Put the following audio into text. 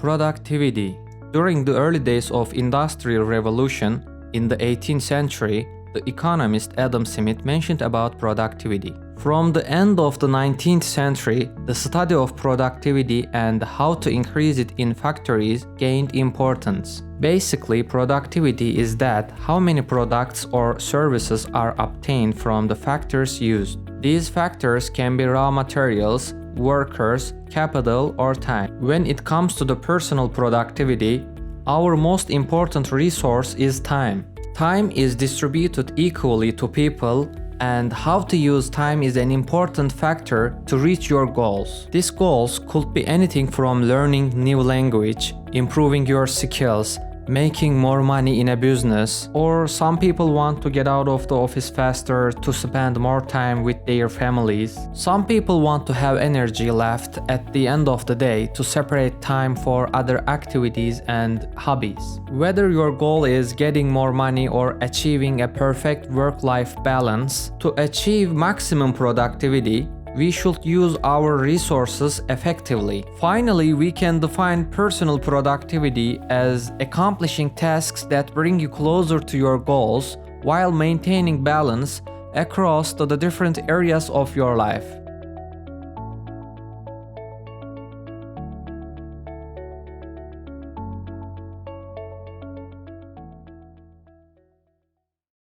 Productivity. During the early days of Industrial Revolution in the 18th century, the economist Adam Smith mentioned about productivity. From the end of the 19th century, the study of productivity and how to increase it in factories gained importance. Basically, productivity is that how many products or services are obtained from the factors used. These factors can be raw materials, workers, capital, or time. When it comes to the personal productivity, our most important resource is time. Time is distributed equally to people, and how to use time is an important factor to reach your goals. These goals could be anything from learning new language, improving your skills, making more money in a business, or some people want to get out of the office faster to spend more time with their families. Some people want to have energy left at the end of the day to separate time for other activities and hobbies. Whether your goal is getting more money or achieving a perfect work-life balance, to achieve maximum productivity, we should use our resources effectively. Finally, we can define personal productivity as accomplishing tasks that bring you closer to your goals while maintaining balance across the different areas of your life.